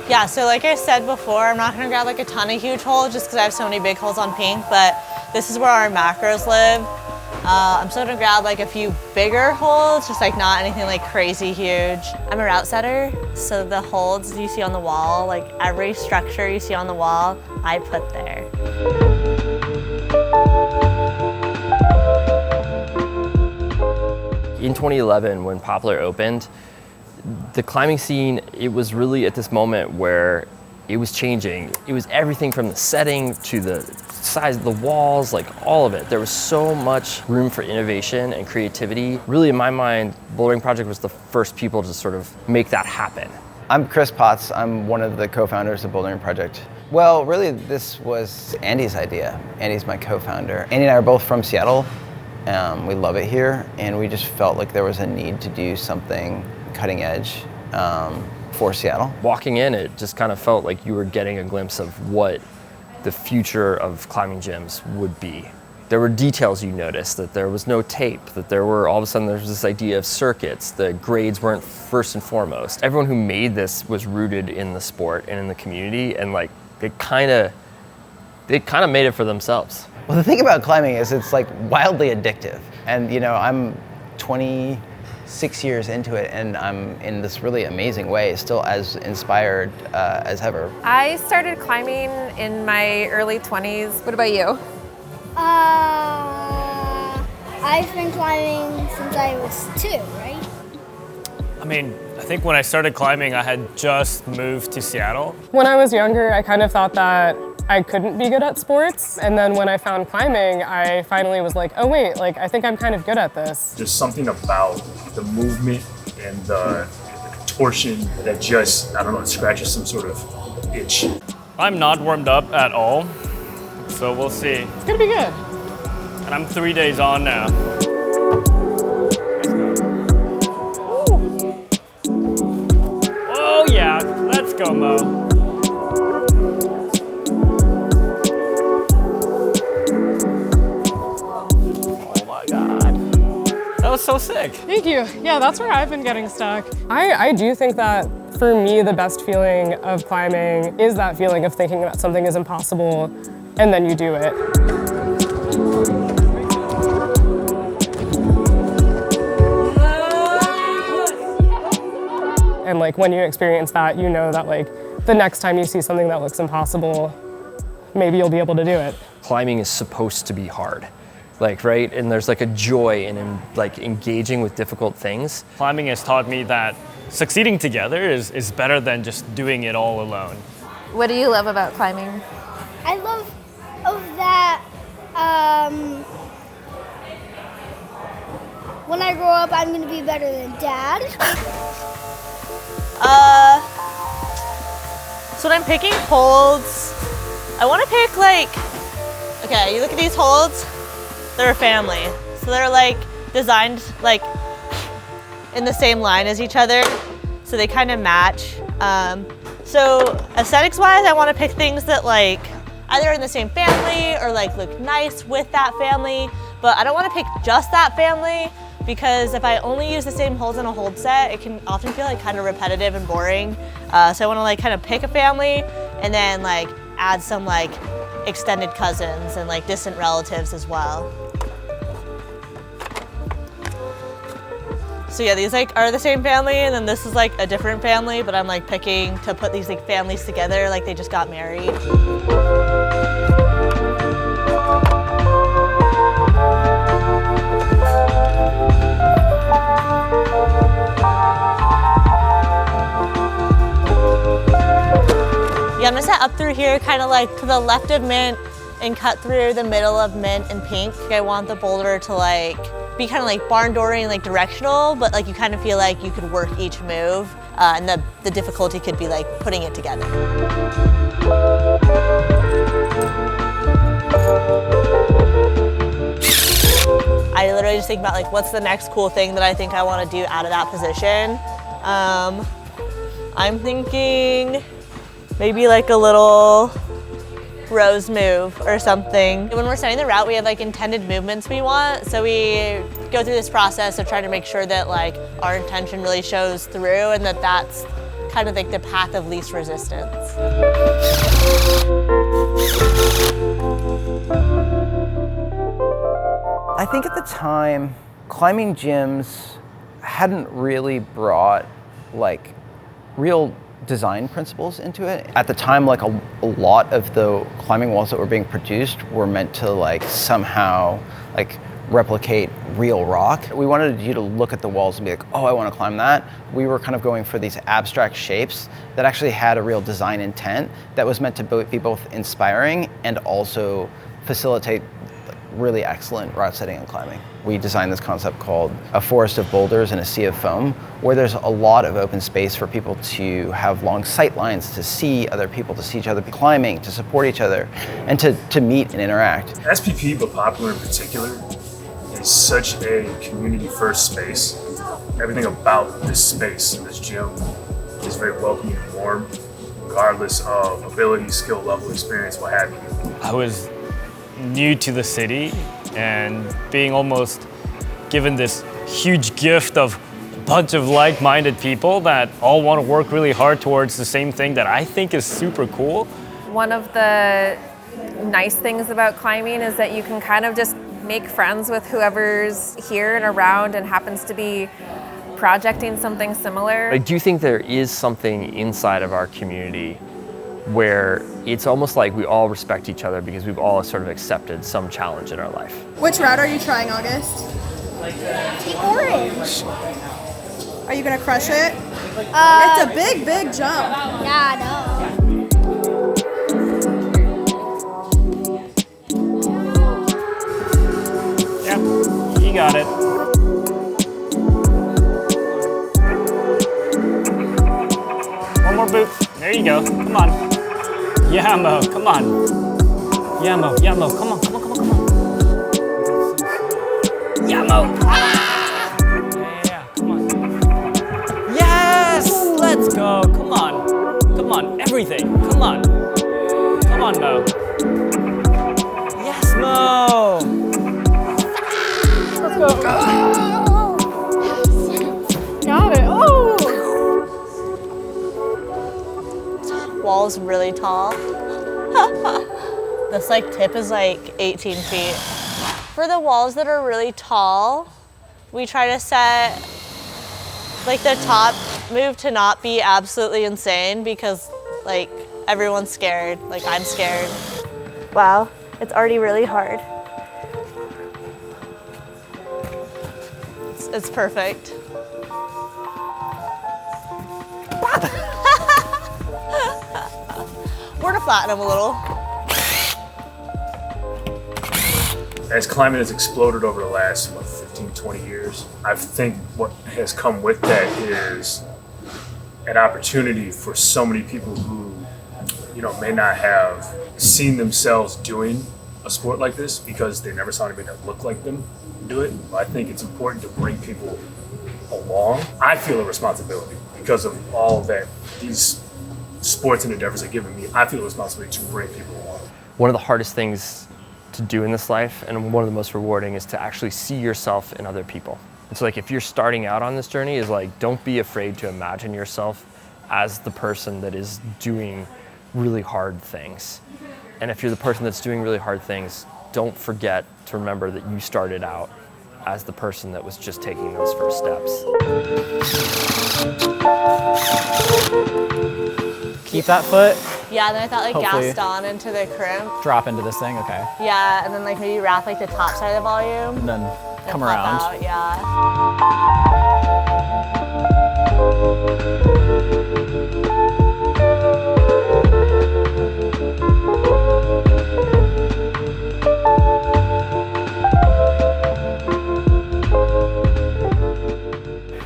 Yeah, so like I said before, I'm not gonna grab like a ton of huge holes just because I have so many big holes on pink, but this is where our macros live. I'm still gonna grab like a few bigger holes, just like not anything like crazy huge. I'm a route setter, so the holds you see on the wall, like every structure you see on the wall, I put there. In 2011, when Poplar opened, the climbing scene, it was really at this moment where it was changing. It was everything from the setting to the size of the walls, like all of it. There was so much room for innovation and creativity. Really, in my mind, Bouldering Project was the first people to sort of make that happen. I'm Chris Potts. I'm one of the co-founders of Bouldering Project. Well, really, this was Andy's idea. Andy's my co-founder. Andy and I are both from Seattle. We love it here, and we just felt like there was a need to do something cutting edge for Seattle. Walking in, it just kind of felt like you were getting a glimpse of what the future of climbing gyms would be. There were details you noticed, that there was no tape, that there were, all of a sudden there was this idea of circuits, the grades weren't first and foremost. Everyone who made this was rooted in the sport and in the community, and like they kind of made it for themselves. Well, the thing about climbing is it's like wildly addictive. And you know, I'm 26 years into it, and I'm in this really amazing way, still as inspired as ever. I started climbing in my early 20s. What about you? I've been climbing since I was 2, right? I mean, I think when I started climbing, I had just moved to Seattle. When I was younger, I kind of thought that I couldn't be good at sports. And then when I found climbing, I finally was like, oh wait, like I think I'm kind of good at this. There's something about the movement and the contortion that just, I don't know, it scratches some sort of itch. I'm not warmed up at all, so we'll see. It's gonna be good. And I'm 3 days on now. Oh yeah, let's go, Mo. That was so sick. Thank you. Yeah, that's where I've been getting stuck. I do think that for me, the best feeling of climbing is that feeling of thinking that something is impossible and then you do it. And like when you experience that, you know that like the next time you see something that looks impossible, maybe you'll be able to do it. Climbing is supposed to be hard. Like, right? And there's like a joy in like engaging with difficult things. Climbing has taught me that succeeding together is better than just doing it all alone. What do you love about climbing? I love that when I grow up, I'm gonna be better than Dad. So when I'm picking holds, I want to pick like, okay, you look at these holds, they're a family. So they're like designed like in the same line as each other, so they kind of match. So aesthetics wise, I want to pick things that like either in the same family or like look nice with that family, but I don't want to pick just that family, because if I only use the same holds in a hold set, it can often feel like kind of repetitive and boring. So I want to like kind of pick a family and then like add some like extended cousins and like distant relatives as well. So yeah, these like are the same family, and then this is like a different family, but I'm like picking to put these like families together like they just got married. Yeah, I'm gonna set up through here, kind of like to the left of mint and cut through the middle of mint and pink. I want the boulder to like be kind of like barn doory and like directional, but like you kind of feel like you could work each move, and the difficulty could be like putting it together. I literally just think about like what's the next cool thing that I think I want to do out of that position. I'm thinking maybe like a little rose move or something. When we're setting the route, we have like intended movements we want. So we go through this process of trying to make sure that like our intention really shows through, and that that's kind of like the path of least resistance. I think at the time, climbing gyms hadn't really brought like real design principles into it. At the time, like a lot of the climbing walls that were being produced were meant to like somehow like replicate real rock. We wanted you to look at the walls and be like, oh, I want to climb that. We were kind of going for these abstract shapes that actually had a real design intent that was meant to be both inspiring and also facilitate really excellent route setting and climbing. We designed this concept called a forest of boulders and a sea of foam, where there's a lot of open space for people to have long sight lines, to see other people, to see each other climbing, to support each other, and to meet and interact. SPP, but Popular in particular, is such a community-first space. Everything about this space, this gym, is very welcoming and warm, regardless of ability, skill level, experience, what have you. I was new to the city and being almost given this huge gift of a bunch of like-minded people that all want to work really hard towards the same thing that I think is super cool. One of the nice things about climbing is that you can kind of just make friends with whoever's here and around and happens to be projecting something similar. I do think there is something inside of our community where it's almost like we all respect each other because we've all sort of accepted some challenge in our life. Which route are you trying, August? The orange. Are you gonna crush it? It's a big, big jump. Yeah, I know. Yeah, you got it. One more boot. There you go. Come on. Yamo, come on. Yamo, come on. Yamo! Ah! Yeah, come on. Yes! Let's go. Come on, everything. Come on, Mo. Yes, Mo! Let's go. Got it. Oh! Wall's really tall. This like tip is like 18 feet. For the walls that are really tall, we try to set like the top move to not be absolutely insane because like everyone's scared, like I'm scared. Wow, it's already really hard. It's perfect. We're gonna flatten them a little. As climbing has exploded over the last 15, 20 years, I think what has come with that is an opportunity for so many people who, may not have seen themselves doing a sport like this because they never saw anybody that looked like them do it. I think it's important to bring people along. I feel a responsibility because of all that these sports and endeavors have given me. I feel a responsibility to bring people along. One of the hardest things to do in this life, and one of the most rewarding, is to actually see yourself in other people. And so like if you're starting out on this journey, is like don't be afraid to imagine yourself as the person that is doing really hard things. And if you're the person that's doing really hard things, don't forget to remember that you started out as the person that was just taking those first steps. Keep that foot, Yeah, and then I thought like Hopefully. gassed on into the crimp. drop into this thing, okay. Yeah, and then like maybe wrap like the top side of the volume. And then and come pop around. Out, yeah.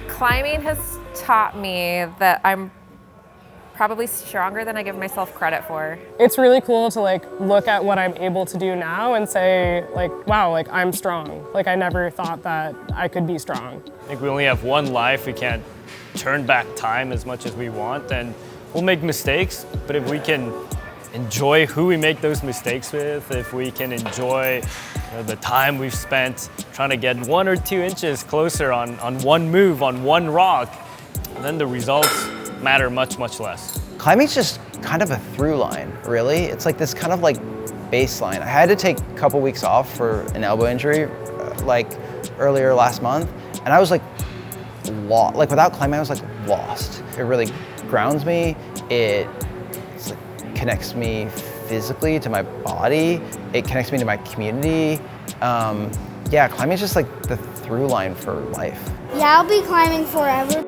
Climbing has taught me that I'm probably stronger than I give myself credit for. It's really cool to like look at what I'm able to do now and say like, wow, like I'm strong. Like I never thought that I could be strong. I think we only have one life. We can't turn back time as much as we want, and we'll make mistakes, but if we can enjoy who we make those mistakes with, if we can enjoy the time we've spent trying to get 1 or 2 inches closer on one move, on one rock, then the results matter much, much less. Climbing's just kind of a through line, really. It's like this kind of like baseline. I had to take a couple weeks off for an elbow injury, like earlier last month, and I was like lost. Like without climbing, I was like lost. It really grounds me. It connects me physically to my body. It connects me to my community. Yeah, climbing is just like the through line for life. Yeah, I'll be climbing forever.